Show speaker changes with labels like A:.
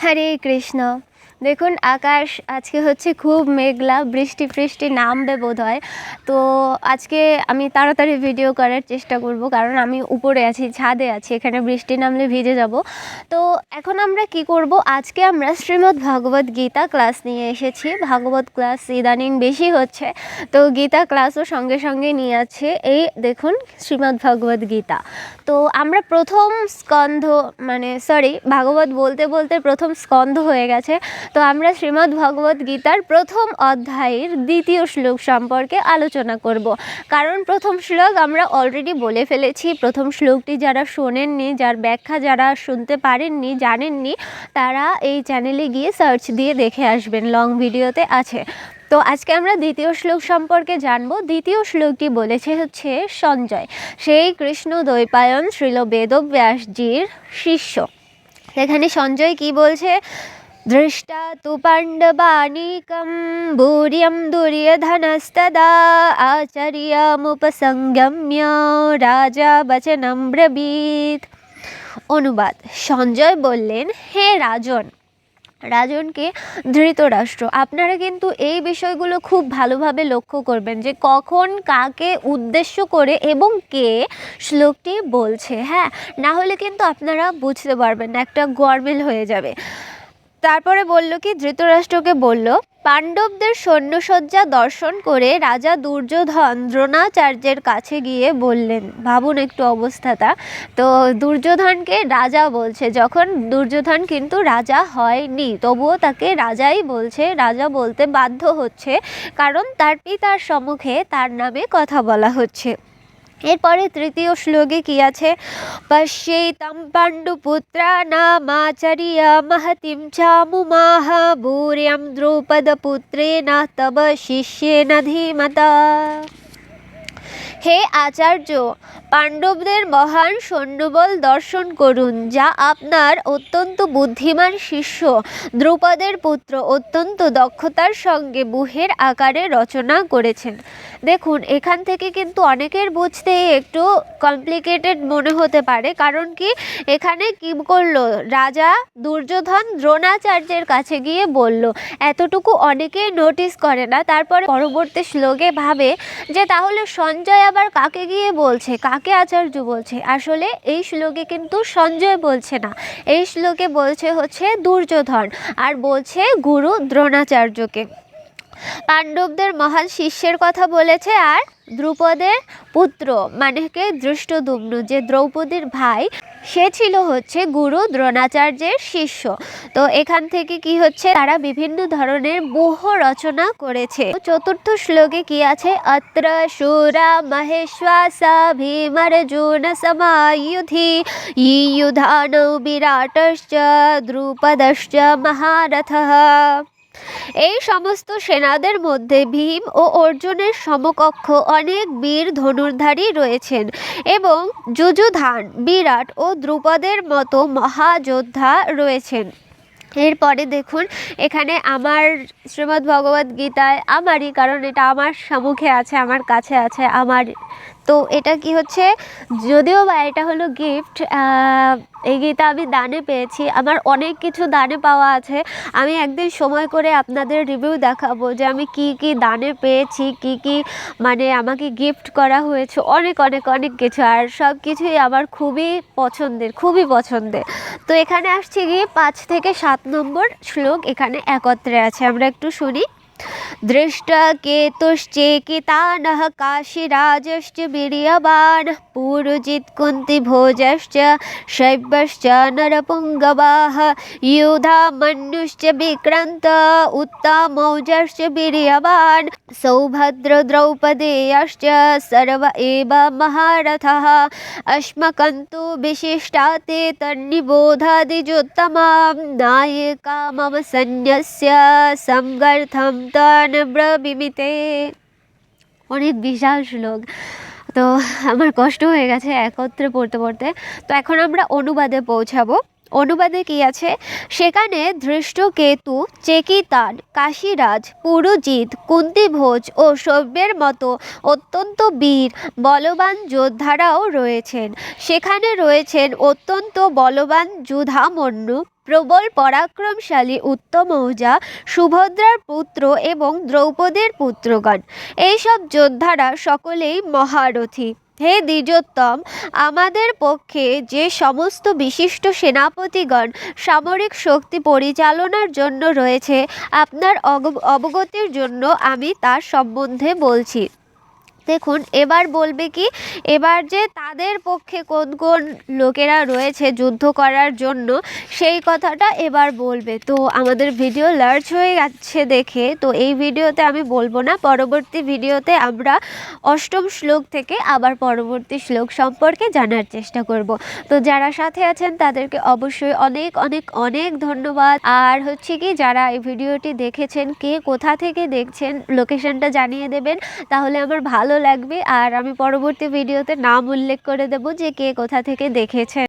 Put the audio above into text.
A: হরে কৃষ্ণ। দেখুন আকাশ আজকে হচ্ছে খুব মেঘলা, বৃষ্টি নামবে বোধহয়। তো আজকে আমি তাড়াতাড়ি ভিডিও করার চেষ্টা করব, কারণ আমি উপরে আছি, ছাদে আছি, এখানে বৃষ্টি নামলে ভিজে যাব। তো এখন আমরা কি করব, আজকে আমরা শ্রীমদ্ ভগবদ গীতা ক্লাস নিয়ে এসেছি। ভাগবত ক্লাস ইদানিং বেশি হচ্ছে, তো গীতা ক্লাসও সঙ্গে সঙ্গে নিয়ে আছে। এই দেখুন শ্রীমদ্ ভগবদ গীতা। তো আমরা প্রথম স্কন্ধ ভাগবত বলতে বলতে প্রথম স্কন্ধ হয়ে গেছে। তো আমরা শ্রীমদ্ ভগবদ গীতার প্রথম অধ্যায়ের দ্বিতীয় শ্লোক সম্পর্কে আলোচনা করব, কারণ প্রথম শ্লোক আমরা অলরেডি বলে ফেলেছি। প্রথম শ্লোকটি যারা শোনেননি, যার ব্যাখ্যা যারা শুনতে পারেননি, জানেননি, তারা এই চ্যানেলে গিয়ে সার্চ দিয়ে দেখে আসবেন, লং ভিডিওতে আছে। তো আজকে আমরা দ্বিতীয় শ্লোক সম্পর্কে জানবো। দ্বিতীয় শ্লোকটি বলেছে হচ্ছে সঞ্জয়, সেই কৃষ্ণ দ্বৈপায়ন শ্রীল বেদব্যাসজির শিষ্য। এখানে সঞ্জয় কি বলছে, দৃষ্টা তু পাণ্ডবানীকম ভূরিয়ম দুর্যোধনস্তদা আচার্যমুপসংগম্য রাজা বচনম ব্রবীত। অনুবাদ, সঞ্জয় বললেন, হে রাজনকে ধৃতরাষ্ট্র, আপনারা কিন্তু এই বিষয়গুলো খুব ভালোভাবে লক্ষ্য করবেন যে কখন কাকে উদ্দেশ্য করে এবং কে শ্লোকটি বলছে। হ্যাঁ, না হলে কিন্তু আপনারা বুঝতে পারবেন না, একটা গরমিল হয়ে যাবে। তারপরে বলল কি, ধৃতরাষ্ট্রকে বলল, পাণ্ডবদের সৈন্যসজ্জা দর্শন করে রাজা দুর্যোধন দ্রোণাচার্যের কাছে গিয়ে বললেন। ভাবুন একটু অবস্থাটা। তো দুর্যোধনকে রাজা বলছে, যখন দুর্যোধন কিন্তু রাজা হয়নি, তবুও তাকে রাজাই বলছে, রাজা বলতে বাধ্য হচ্ছে, কারণ তার পিতার সম্মুখে তার নামে কথা বলা হচ্ছে। এরপরে তৃতীয় শ্লোকে কি আছে, পশ্যেতম পাণ্ডুপুত্রানামাচার্য মহতিম চামুমাহ ভূরিয়ম দ্রৌপদপুত্রেণ তব শিষ্যেন ধীমতা। হে আচার্য, পাণ্ডবদের মহান সৈন্যবল দর্শন করুন, যা আপনার অত্যন্ত বুদ্ধিমান শিষ্য দ্রৌপদের পুত্র অত্যন্ত দক্ষতার সঙ্গে বুহের আকারে রচনা করেছেন। দেখুন, এখান থেকে কিন্তু অনেকের বুঝতে একটু কমপ্লিকেটেড মনে হতে পারে, কারণ কি এখানে কি করলো, রাজা দুর্যোধন দ্রোণাচার্যের কাছে গিয়ে বলল, এতটুকু অনেকেই নোটিস করে না। তারপরে পরবর্তী শ্লোকে ভাবে যে তাহলে সঞ্জয় আবার কাকে গিয়ে বলছে, কাকে আচার্য বলছে। আসলে এই শ্লোকে কিন্তু সঞ্জয় বলছে না, এই শ্লোকে বলছে হচ্ছে দুর্যোধন, আর বলছে গুরু দ্রোণাচার্যকে। পাণ্ডবদের মহান শিষ্যের কথা বলেছে, আর দ্রুপদের পুত্র মানে কে, ধৃষ্টদ্যুম্ন, যে দ্রৌপদীর ভাই, সে ছিল হচ্ছে গুরু দ্রোণাচার্যের শিষ্য। তো এখান থেকে কি হচ্ছে, তারা বিভিন্ন ধরনের বহু রচনা করেছে। চতুর্থ শ্লোকে কি আছে, অত্র শূরা মহেশ্বাসা ভীমার্জুন সমায়ুধি ইয়ুধানৌ বিরাটশ্চ দ্রুপদশ্চ মহারথঃ। এই সমস্ত সেনাদের মধ্যে ভীম ও অর্জুনের সমকক্ষ অনেক বীর ধনুর্ধারী রয়েছেন, এবং যুযুধান, বিরাট ও দ্রুপদের মতো মহাযোদ্ধা রয়েছেন। এরপরে দেখুন, এখানে আমার শ্রীমদ্ ভগবদ গীতায় আমারই, কারণ এটা আমার সম্মুখে আছে, আমার কাছে আছে, আমার। তো এটা কি হচ্ছে, যদিও বা এটা হলো গিফট, এই গীতা আমি দানে পেয়েছি, আমার অনেক কিছু দানে পাওয়া আছে। আমি একদিন সময় করে আপনাদের রিভিউ দেখাবো যে আমি কি কি দানে পেয়েছি, কি কি মানে আমাকে গিফট করা হয়েছে, অনেক অনেক অনেক কিছু, আর সব কিছুই আমার খুবই পছন্দের। তো এখানে আসছে গিয়ে 5 থেকে 7 নম্বর শ্লোক এখানে একত্রে আছে, আমরা একটু শুনি। दृष्टकेतुश्चेकितानः काशीराजश्च वीर्यवान् पुरुजित् कुन्तीभोजश्च शैब्यश्च नरपुङ्गवाः युधामन्युश्च विक्रान्त उत्तमौजश्च वीर्यवान् सौभद्रद्रौपदेयश्च सर्व एव महारथः अस्मकन्तु विशिष्टाते तन्निबोधादिजुत्तमां नायिका मम सैन्यस्य संगर्थं তান ব্রবীমিতে। অনেক বিশাল শ্লোক, তো আমার কষ্ট হয়ে গেছে একত্রে পড়তে। তো এখন আমরা অনুবাদে পৌঁছাবো। অনুবাদে কি আছে, সেখানে ধৃষ্টকেতু, চেকিতান, কাশীরাজ, পুরুজিৎ, কুন্তিভোজ ও সব্যের মতো অত্যন্ত বীর বলবান যোদ্ধারাও রয়েছেন। সেখানে রয়েছেন অত্যন্ত বলবান যুধামন্যু, প্রবল পরাক্রমশালী উত্তমৌজা, সুভদ্রার পুত্র এবং দ্রৌপদীর পুত্রগণ। এইসব যোদ্ধারা সকলেই মহারথী। হে দ্বিজোত্তম, আমাদের পক্ষে যে সমস্ত বিশিষ্ট সেনাপতিগণ সামরিক শক্তি পরিচালনার জন্য রয়েছে, আপনার অবগতির জন্য আমি তার সম্বন্ধে বলছি। দেখুন, এবার বলবে কি, এবার যে তাদের পক্ষে কোন কোন লোকেরা রয়েছে যুদ্ধ করার জন্য, সেই কথাটা এবার বলবে। তো আমাদের ভিডিও লার্জ হয়ে যাচ্ছে দেখে, তো এই ভিডিওতে আমি বলবো না, পরবর্তী ভিডিওতে আমরা অষ্টম শ্লোক থেকে আবার পরবর্তী শ্লোক সম্পর্কে জানার চেষ্টা করব। তো যারা সাথে আছেন তাদেরকে অবশ্যই অনেক অনেক অনেক ধন্যবাদ। আর হচ্ছে কি, যারা এই ভিডিওটি দেখেছেন, কে কোথা থেকে দেখছেন লোকেশনটা জানিয়ে দেবেন, তাহলে আমার ভালো লাগবে। আর আমি পরবর্তী ভিডিওতে নাম উল্লেখ করে দেব যে কে কোথা থেকে দেখেছেন।